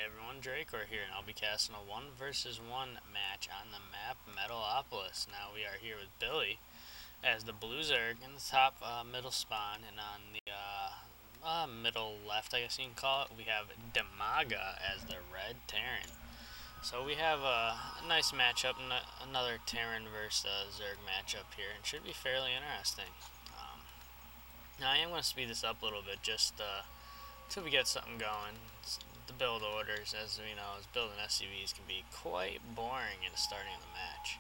everyone, Drake here, and I'll be casting a 1 versus 1 match on the map Metalopolis. Now we are here with Billy as the blue Zerg in the top middle spawn, and on the middle left, I guess you can call it, we have Dimaga as the red Terran. So we have a nice matchup, another Terran versus Zerg matchup here, and should be fairly interesting. Now I am going to speed this up a little bit just until we get something going. The build orders, as we know, as building SCVs can be quite boring at the starting of the match.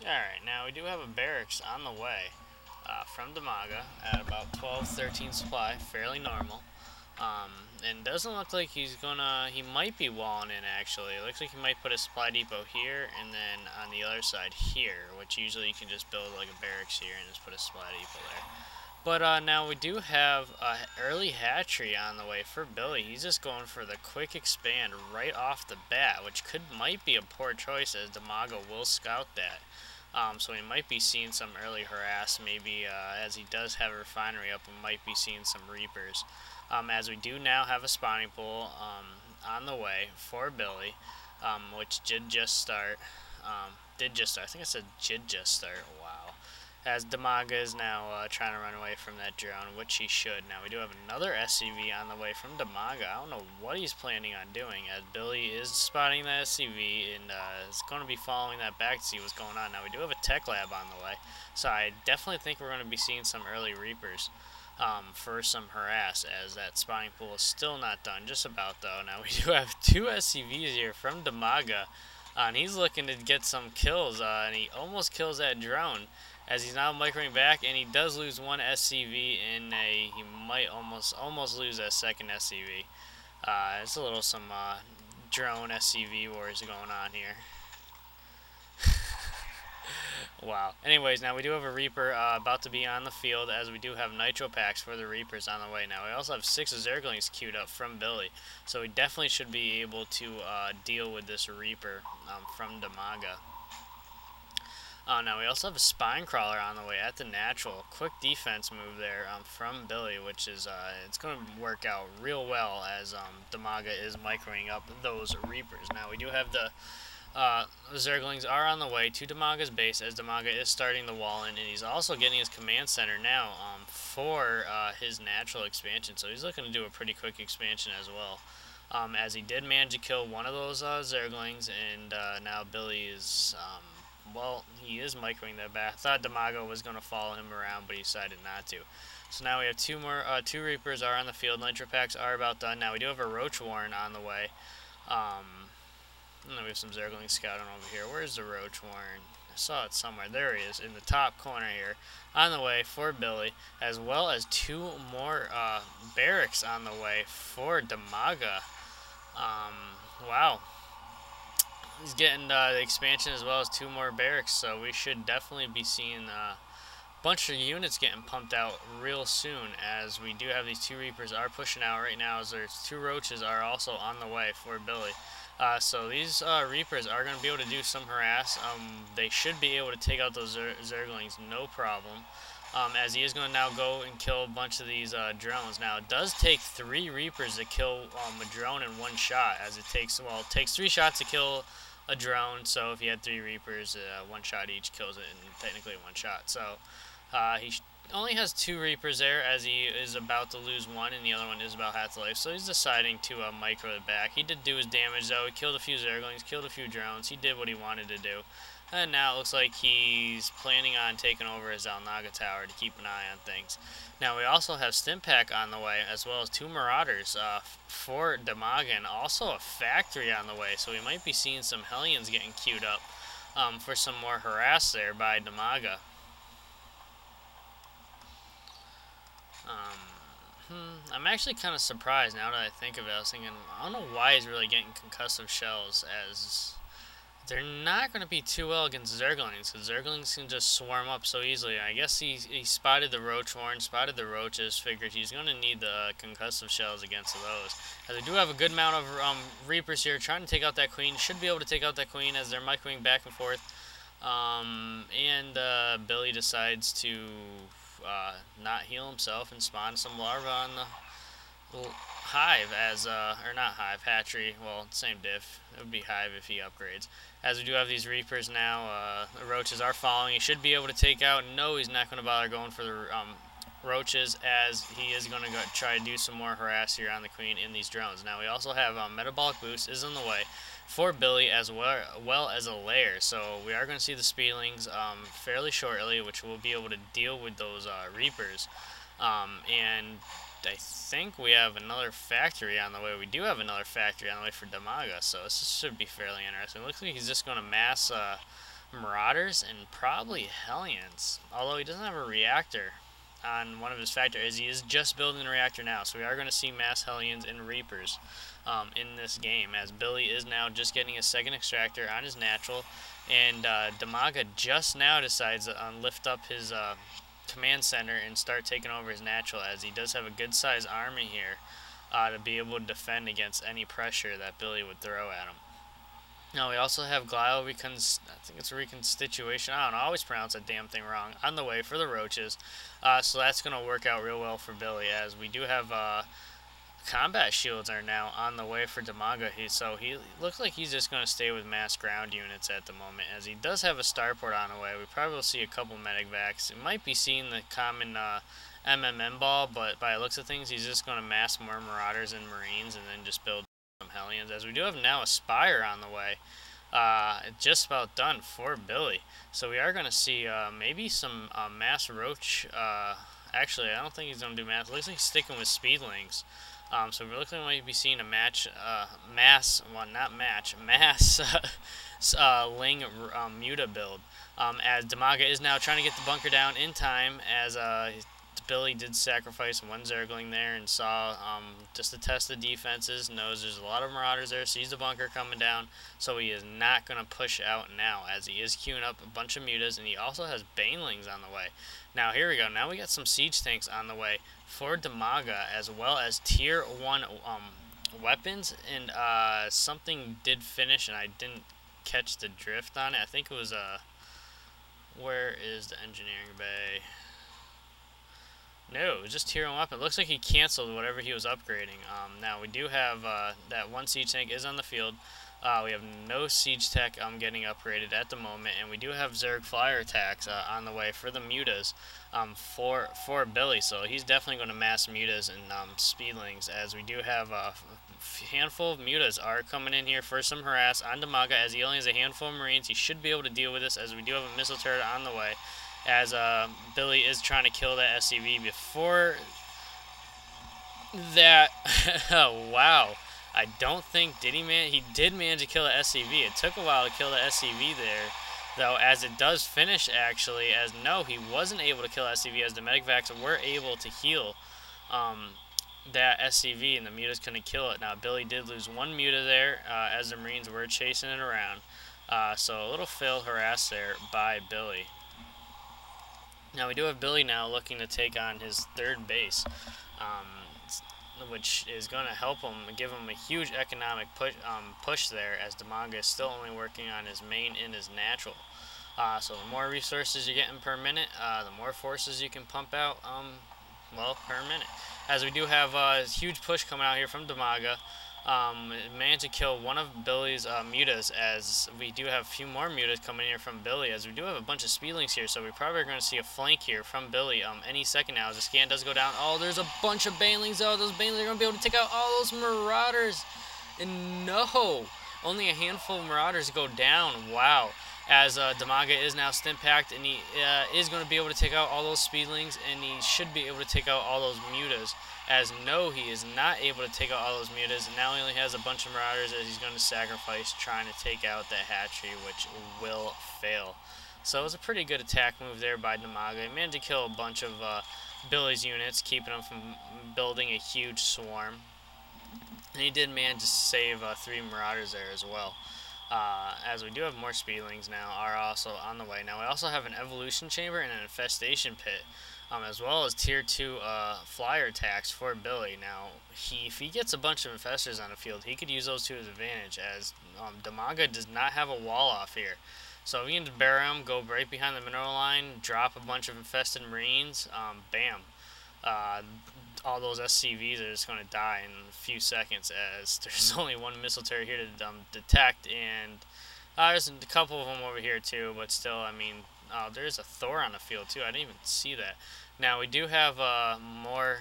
Alright, now we do have a barracks on the way from Dimaga at about 12-13 supply, fairly normal. And doesn't look like he might be walling in actually. It looks like he might put a supply depot here and then on the other side here, which usually you can just build like a barracks here and just put a supply depot there. But now we do have an early hatchery on the way for Billy. He's just going for the quick expand right off the bat, which might be a poor choice as Dimaga will scout that. So we might be seeing some early harass, maybe as he does have a refinery up, we might be seeing some Reapers. As we do now have a spawning pool on the way for Billy, which did just start. I think I said did just start. Wow. As Dimaga is now trying to run away from that drone, which he should. Now we do have another SCV on the way from Dimaga. I don't know what he's planning on doing, as Billy is spotting that SCV and is going to be following that back to see what's going on. Now we do have a tech lab on the way, so I definitely think we're going to be seeing some early Reapers for some harass, as that spawning pool is still not done. Just about though. Now we do have two SCVs here from Dimaga, and he's looking to get some kills, and he almost kills that drone. As he's now microing back, and he does lose one SCV he might almost lose that second SCV. It's a little some drone SCV wars going on here. Wow. Anyways, now we do have a Reaper about to be on the field, as we do have nitro packs for the Reapers on the way. Now we also have 6 Zerglings queued up from Billy, so we definitely should be able to deal with this Reaper from Dimaga. Now we also have a spine crawler on the way at the natural. Quick defense move there from Billy, which is it's going to work out real well as Dimaga is microing up those Reapers. Now we do have the Zerglings are on the way to Dimaga's base, as Dimaga is starting the wall in, and he's also getting his command center now for his natural expansion. So he's looking to do a pretty quick expansion as well. As he did manage to kill one of those Zerglings, and now Billy is well, he is microing that back. I thought Dimaga was going to follow him around, but he decided not to. So now we have two Reapers are on the field. Nitro packs are about done. Now we do have a Roach Warren on the way. And then we have some Zerglings scouting over here. Where's the Roach Warren? I saw it somewhere. There he is, in the top corner here, on the way for Billy, as well as 2 more barracks on the way for Dimaga. Wow. He's getting the expansion as well as 2 more barracks, so we should definitely be seeing a bunch of units getting pumped out real soon, as we do have these 2 Reapers are pushing out right now, as there's 2 Roaches are also on the way for Billy. So these Reapers are going to be able to do some harass. They should be able to take out those Zerglings no problem. As he is going to now go and kill a bunch of these drones. Now, it does take 3 Reapers to kill a drone in one shot, as it takes 3 shots to kill a drone. So if you had 3 Reapers, 1 shot each kills it in technically 1 shot. So he only has 2 Reapers there, as he is about to lose 1, and the other one is about half the life. So he's deciding to micro it back. He did do his damage, though. He killed a few Zerglings, killed a few drones. He did what he wanted to do. And now it looks like he's planning on taking over his Alnaga tower to keep an eye on things. Now we also have Stimpack on the way, as well as 2 Marauders for Dimaga, and also a factory on the way. So we might be seeing some Hellions getting queued up for some more harass there by Dimaga. I'm actually kind of surprised now that I think of it. I was thinking, I don't know why he's really getting concussive shells, as they're not going to be too well against Zerglings, because Zerglings can just swarm up so easily. I guess he spotted the Roach Horn, spotted the Roaches, figured he's going to need the concussive shells against those. As we do have a good amount of Reapers here trying to take out that Queen. Should be able to take out that Queen as they're microing back and forth. And Billy decides to not heal himself and spawn some larvae on the hive or not hive, hatchery, well, same diff. It would be hive if he upgrades. As we do have these reapers now, the roaches are following. He should be able to take out. No, he's not going to bother going for the roaches, as he is going to go try to do some more harass here on the queen in these drones. Now we also have metabolic boost is in the way for Billy, as well as a lair. So we are going to see the speedlings fairly shortly, which we'll be able to deal with those reapers. And I think we have another factory on the way. We do have another factory on the way for Dimaga, so this should be fairly interesting. It looks like he's just going to mass Marauders and probably Hellions, although he doesn't have a reactor on one of his factories. He is just building the reactor now, so we are going to see mass Hellions and Reapers in this game, as Billy is now just getting a second extractor on his natural, and Dimaga just now decides to lift up his command center and start taking over his natural, as he does have a good sized army here to be able to defend against any pressure that Billy would throw at him. Now we also have I think it's reconstitution, I don't know, I always pronounce that damn thing wrong, on the way for the roaches. So that's going to work out real well for Billy, as we do have combat shields are now on the way for Dimaga. So he looks like he's just going to stay with mass ground units at the moment, as he does have a starport on the way. We probably will see a couple medic vacs. It might be seeing the common MMM ball, but by the looks of things, he's just going to mass more Marauders and Marines and then just build some Hellions, as we do have now a Spire on the way. Just about done for Billy. So we are going to see maybe some mass Roach. Actually, I don't think he's going to do mass. It looks like he's sticking with Speedlings. So we're looking like be seeing a mass Ling Muta build. As Dimaga is now trying to get the bunker down in time, as Billy did sacrifice one Zergling there and saw just to test the defenses, knows there's a lot of Marauders there, sees the bunker coming down, so he is not going to push out now, as he is queuing up a bunch of Mutas, and he also has Banelings on the way. Now here we go, now we got some siege tanks on the way for Dimaga, as well as tier 1 weapons, and something did finish, and I didn't catch the drift on it. I think it was where is the engineering bay? No, it was just tier 1 weapon. It looks like he canceled whatever he was upgrading. Now we do have that one siege tank is on the field. We have no siege tech getting upgraded at the moment, and we do have Zerg flyer attacks on the way for the Mutas for Billy. So he's definitely going to mass Mutas and Speedlings, as we do have a handful of Mutas are coming in here for some harass on Dimaga, as he only has a handful of Marines. He should be able to deal with this, as we do have a missile turret on the way, as Billy is trying to kill that SCV before that. Wow. I don't think, he did manage to kill the SCV. It took a while to kill the SCV there, though, as it does finish, actually, as no, he wasn't able to kill SCV, as the medic vacs were able to heal that SCV, and the Mutas couldn't kill it. Now, Billy did lose one Muta there, as the Marines were chasing it around. So a little failed harass there by Billy. Now, we do have Billy now looking to take on his third base, which is going to help him, give him a huge economic push there, as Dimaga is still only working on his main and his natural. So the more resources you're getting per minute, the more forces you can pump out, per minute. As we do have a huge push coming out here from Dimaga. Managed to kill one of Billy's Mutas, as we do have a few more Mutas coming here from Billy, as we do have a bunch of Speedlings here, so we probably are going to see a flank here from Billy any second now, as the scan does go down. Oh, there's a bunch of Banelings. Oh, those Banelings are going to be able to take out all those Marauders. And no, only a handful of Marauders go down. Wow. As Dimaga is now stim packed, and he is going to be able to take out all those Speedlings, and he should be able to take out all those Mutas. As no, he is not able to take out all those Mutas, and now he only has a bunch of Marauders, as he's going to sacrifice trying to take out that hatchery, which will fail. So it was a pretty good attack move there by Dimaga. He managed to kill a bunch of Billy's units, keeping them from building a huge swarm. And he did manage to save 3 Marauders there as well. As we do have more Speedlings now are also on the way. Now we also have an evolution chamber and an infestation pit, as well as tier 2 flyer attacks for Billy. Now if he gets a bunch of infestors on the field, he could use those to his advantage, as Dimaga does not have a wall off here. So we can bury them, go right behind the mineral line, drop a bunch of infested marines, bam. Uh, all those SCVs are just going to die in a few seconds, as there's only one missile turret here to detect, and there's a couple of them over here too, but still, I mean, there's a Thor on the field too. I didn't even see that. Now we do have more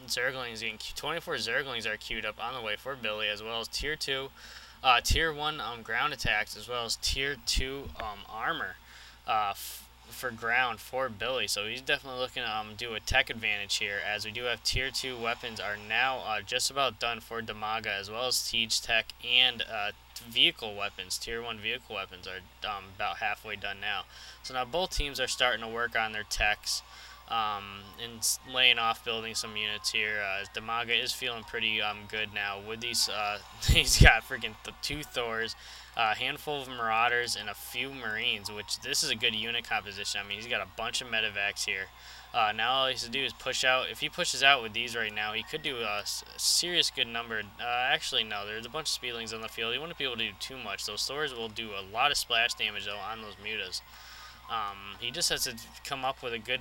Zerglings. 24 Zerglings are queued up on the way for Billy, as well as Tier 2, Tier 1 ground attacks, as well as Tier 2 armor for ground for Billy. So he's definitely looking to do a tech advantage here, as we do have Tier 2 weapons are now just about done for Dimaga, as well as siege tech and vehicle weapons. Tier 1 vehicle weapons are about halfway done now. So now both teams are starting to work on their techs and laying off building some units here. Dimaga is feeling pretty good now with these. He's got freaking 2 Thors, a handful of Marauders, and a few Marines, which this is a good unit composition. I mean, he's got a bunch of medevacs here. Now all he has to do is push out. If he pushes out with these right now, he could do a serious good number. Actually, no, there's a bunch of speedlings on the field. He wouldn't be able to do too much. Those Thors will do a lot of splash damage, though, on those mutas. He just has to come up with a good,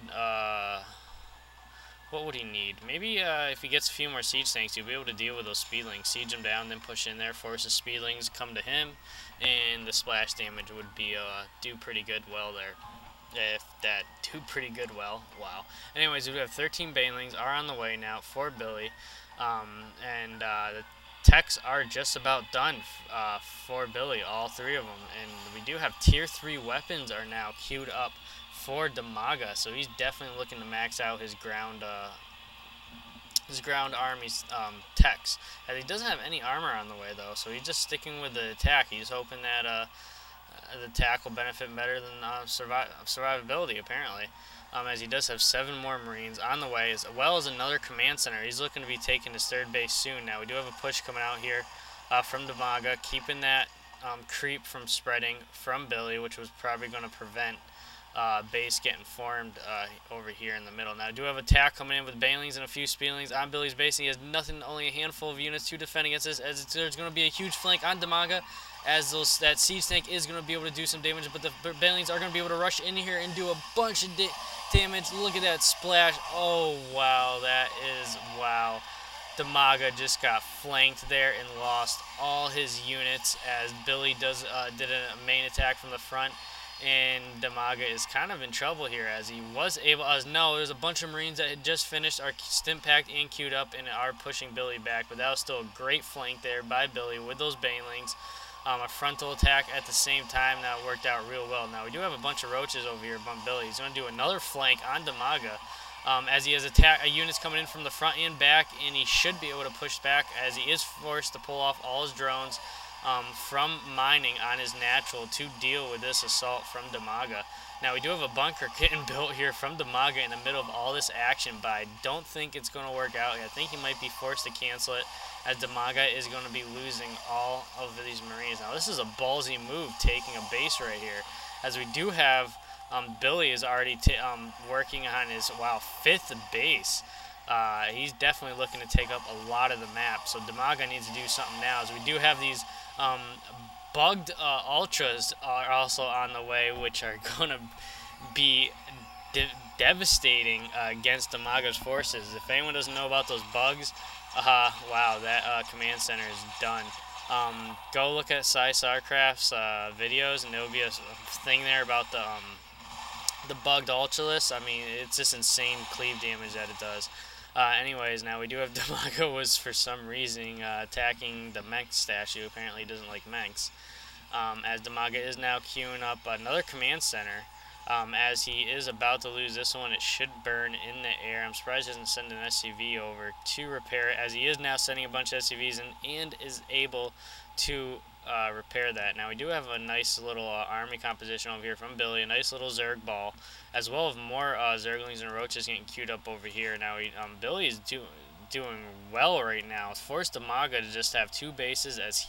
what would he need? Maybe if he gets a few more siege tanks, he'll be able to deal with those speedlings. Siege them down, then push in there, force the speedlings come to him, and the splash damage would be do pretty good well there. If that do pretty good well. Wow. Anyways, we have 13 banelings are on the way now for Billy, and the techs are just about done for Billy, all 3 of them, and we do have Tier 3 weapons are now queued up for Dimaga, so he's definitely looking to max out his ground army's techs. And he doesn't have any armor on the way though, so he's just sticking with the attack. He's hoping that the attack will benefit better than survivability, apparently. As he does have 7 more Marines on the way, as well as another command center. He's looking to be taking his 3rd base soon. Now we do have a push coming out here from Dimaga, keeping that creep from spreading from Billy, which was probably going to prevent base getting formed over here in the middle. Now I do have attack coming in with banelings and a few speedlings on Billy's base. He has nothing, only a handful of units to defend against this, as there's going to be a huge flank on Dimaga, as that siege tank is going to be able to do some damage, but the banelings are going to be able to rush in here and do a bunch of damage. Look at that splash. Oh, wow. That is, wow. Dimaga just got flanked there and lost all his units, as Billy did a main attack from the front. And Dimaga is kind of in trouble here, as he was able, no, there's a bunch of Marines that had just finished, are stim packed and queued up, and are pushing Billy back, but that was still a great flank there by Billy with those banelings. A frontal attack at the same time, that worked out real well. Now we do have a bunch of roaches over here from Billy. He's going to do another flank on Dimaga, as he has units coming in from the front and back, and he should be able to push back, as he is forced to pull off all his drones from mining on his natural to deal with this assault from Dimaga. Now we do have a bunker getting built here from Dimaga in the middle of all this action, but I don't think it's going to work out. I think he might be forced to cancel it, as Dimaga is going to be losing all of these Marines. Now this is a ballsy move, taking a base right here, as we do have Billy is already working on his 5th base. He's definitely looking to take up a lot of the map, so Dimaga needs to do something now, as we do have these bugged ultras are also on the way, which are going to be devastating against Dimaga's forces. If anyone doesn't know about those bugs, wow, that command center is done. Go look at Sarcraft's videos, and there will be a thing there about the bugged ultralists. I mean, it's just insane cleave damage that it does. Anyways, now we do have Dimaga was for some reason attacking the Mech statue. Apparently he doesn't like mechs. As Dimaga is now queuing up another command center. As he is about to lose this one, it should burn in the air. I'm surprised he doesn't send an SCV over to repair it, as he is now sending a bunch of SCVs in and is able to repair that. Now we do have a nice little army composition over here from Billy, a nice little Zerg ball, as well as more Zerglings and Roaches getting queued up over here. Now Billy is doing well right now. It's forced Dimaga to just have 2 bases, as